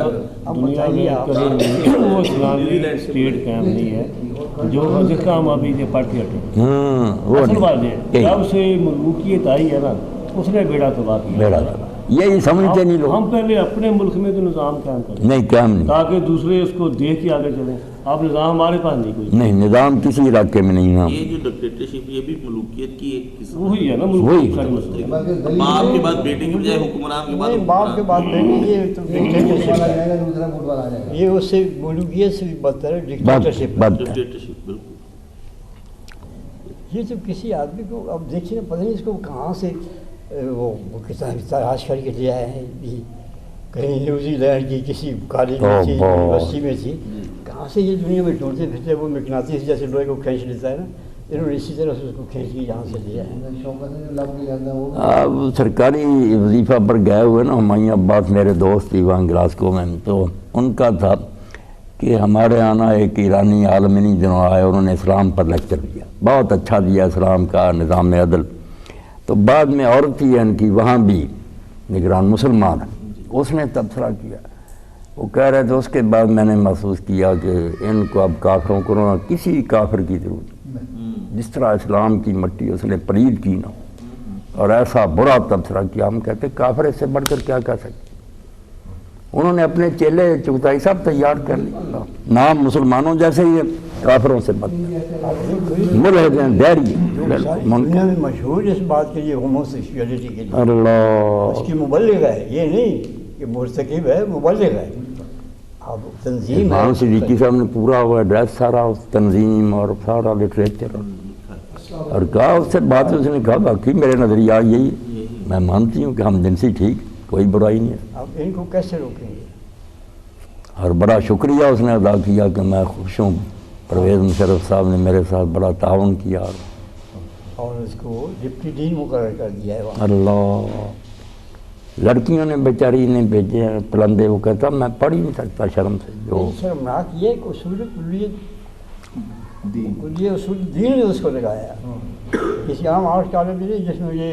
دنیا میں کبھی وہ اسلامی اسٹیٹ قائم نہیں ہے جو جس کا ہم ابھی سے پڑھتے ہٹے. اصل بات ہے جب سے ملوکیت آئی ہے نا اس نے بیڑا تباہ کیا. یہی سمجھتے نہیں لوگ. ہم پہلے اپنے ملک میں تو نظام قائم کریں نہیں قائم نہیں تاکہ دوسرے اس کو دیکھ کے آگے چلیں. اب نظام ہمارے پاس نہیں کوئی. نہیں نظام کسی علاقے میں نہیں ہے. یہ جو ڈکٹیٹرشپ یہ بھی ملوکیت کی ایک قسم وہی ہے نا ملوکیت کا مسئلہ. باپ کے بعد بیٹے کی بجائے حکمران کے بعد باپ کے بعد بیٹے یہ اس سے ملوکیت سے بھی بدتر ہے ڈکٹیٹرشپ. ڈکٹیٹرشپ بالکل. یہ تو کسی آدمی کو اب دیکھیے پتہ نہیں اس کو کہاں سے وہ کتاب تلاش کر کے لے آئے ہیں. کہیں نیوزی لینڈ کی کسی کالج میں تھی یونیورسٹی میں تھی کہاں سے یہ دنیا میں ڈھونڈتے پھرتے وہ مقناطیس جیسے لوہے کو کھینچ لیتا ہے نا انہوں نے اسی طرح سے اس کو کھینچ کے یہاں سے لیا ہے. اب سرکاری وظیفہ پر گئے ہوئے نا ہمایوں عباس میرے دوست تھی وہاں گلاسکو میں تو ان کا تھا کہ ہمارے آنا ایک ایرانی عالمینی جنہوں آئے انہوں نے اسلام پر لیکچر دیا بہت اچھا دیا اسلام کا نظام عدل. تو بعد میں عورت تھی ان کی وہاں بھی نگران مسلمان اس نے تبصرہ کیا. وہ کہہ رہے تھے اس کے بعد میں نے محسوس کیا کہ ان کو اب کافروں کو کسی کافر کی ضرورت نہیں. جس طرح اسلام کی مٹی اس نے پلید کی نا اور ایسا برا تبصرہ کیا ہم کہتے کافر اس سے بڑھ کر کیا کہہ سکتے. انہوں نے اپنے چیلے چغتائی سب تیار کر لی نام مسلمانوں جیسے ہی کافروں سے بدتر ملحد ہیں دہری دنیا میں مشہور اس بات کے لیے ہوموسیکشولیٹی کے لیے اللہ اس کی مبلغ ہے. یہ نہیں کہ مرتکب ہے مبلغ ہے. اب تنظیم ہے صدیقی صاحب نے پورا وہ ایڈریس سارا تنظیم اور سارا لٹریچر اور کہا اس سے بات اس نے کہا باقی میرے نظریہ یہی میں مانتی ہوں کہ ہم جنسی ٹھیک کوئی برائی نہیں ہے. اب ان کو کیسے روکیں گے. اور بڑا شکریہ اس نے ادا کیا کہ میں خوش ہوں پرویز مشرف صاحب نے میرے ساتھ بڑا تعاون کیا اور اس کو ڈپٹی ڈین مقرر کر دیا ہے وہاں. اللہ لڑکیوں نے بیچاری نے بھیجے ہیں پلندے. وہ کہتا میں پڑھ ہی نہیں سکتا شرم سے. جو شرمناک یہ کہ اصول دین نے اس کو لگایا کسی عام آرٹ کالج میں نہیں جس میں یہ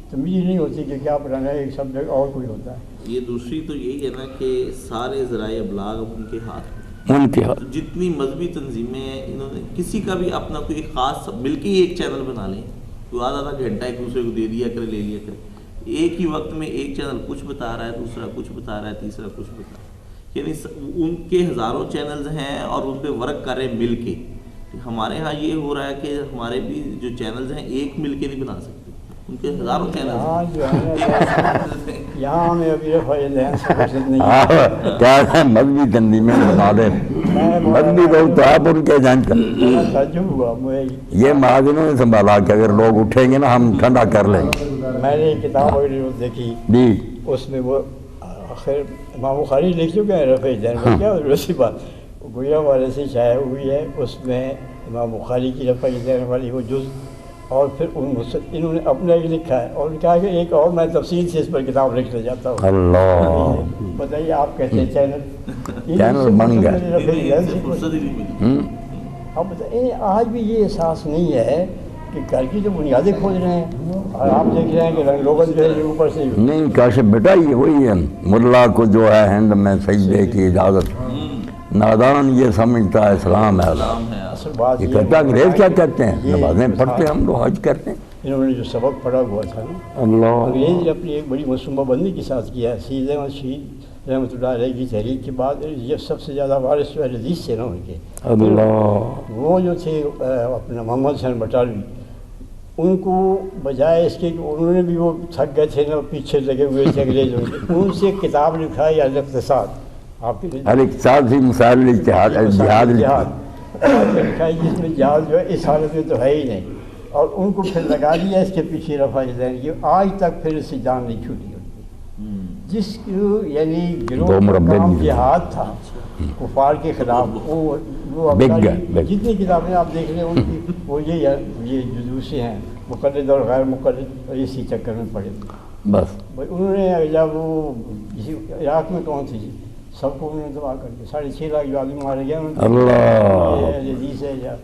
تمیز نہیں ہوتی کہ کیا پڑھانا ہے ایک سبجیکٹ اور کوئی ہوتا ہے. یہ دوسری تو یہی ہے نا کہ سارے ذرائع ابلاغ اب ان کے ہاتھ ان کے ہاتھ جتنی مذہبی تنظیمیں ہیں انہوں نے کسی کا بھی اپنا کوئی خاص مل کے ہی ایک چینل بنا لیں تو آدھا گھنٹہ ایک دوسرے کو دے دیا کرے لے لیا کرے. ایک ہی وقت میں ایک چینل کچھ بتا رہا ہے دوسرا کچھ بتا رہا ہے تیسرا کچھ بتا رہا ہے. یعنی ان کے ہزاروں چینلز ہیں اور ان پہ ورک کر رہے ہیں مل کے. ہمارے ہاں یہ ہو رہا ہے کہ ہمارے بھی جو چینلز ہیں ایک مل کے نہیں بنا سکتے ان کے ہزاروں چینلز یہاں ہمیں ابھی کیا مذہبی تنظیمیں بنا دیں مذہبی لوگ تو آپ ان کے جان کر یہ مہاجنوں نے سنبھالا کہ اگر لوگ اٹھیں گے نا ہم ٹھنڈا کر لیں گے. میں نے کتاب دیکھی جی اس میں وہ آخر امام بخاری لکھ چکے ہیں رفع دین کیا ویسی بات گویا والے سے شائع ہوئی ہے. اس میں امام بخاری کی رفع دین والی وہ جز اور پھر انہوں نے اپنا ایک لکھا ہے اور کہا کہ ایک اور میں تفصیل سے اس پر کتاب لکھنا چاہتا ہوں. اللہ بتائیے آپ کہتے ہیں چینل بن گیا. اب بتائیے آج بھی یہ احساس نہیں ہے کہ گھر کی جو بنیادیں کھود رہے ہیں اور آپ دیکھ رہے ہیں کہ لوگوں جو ہے اوپر سے نہیں کاشف بیٹا یہ وہی ہے ملا کو جو ہے ہند میں سجدے کی اجازت نادان یہ سمجھتا ہے اسلام ہے. اصل بات یہ کہتا انگریز کیا کہتے ہیں نمازیں پڑھتے ہیں ہم لوگ حج کرتے ہیں. انہوں نے جو سبق پڑھا ہوا تھا نا اللہ انگریز نے اپنی ایک بڑی منصوبہ بندی کے ساتھ کیا ہے. سید احمد شہید رحمۃ اللہ علیہ کی تحریک کے بعد یہ سب سے زیادہ وارث جو حدیث سے نا ان کے اللہ وہ جو تھے اپنا محمد حسین بٹالوی ان کو بجائے اس کے کہ انہوں نے بھی وہ تھک گئے تھے نا پیچھے لگے ہوئے تھے انگریزوں کے ان سے کتاب لکھا ہے الاقتصاد آپ کے الاقتصاد ہی مسائل اجتہاد جہاد لکھا ہے جس میں جہاد جو ہے اس حالت میں تو ہے ہی نہیں اور ان کو پھر لگا دیا اس کے پیچھے رفع دین کی آج تک پھر اس سے جان نہیں چھوٹی جس کو یعنی گروہ کام جہاد تھا کفار کے خلاف وہ جتنی کتابیں آپ دیکھ رہے ہیں ان کی وہ یہ جلوسیں ہیں مقلد اور غیر مقلد اور اسی چکر میں پڑے بس. انہوں نے جب وہ کسی عراق میں کون تھی سب کو انہوں نے دعا کر کے 6.5 لاکھ جو آدمی مارے گئے اللہ حدیث ہے یا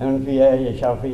حنفی ہے یا شافعی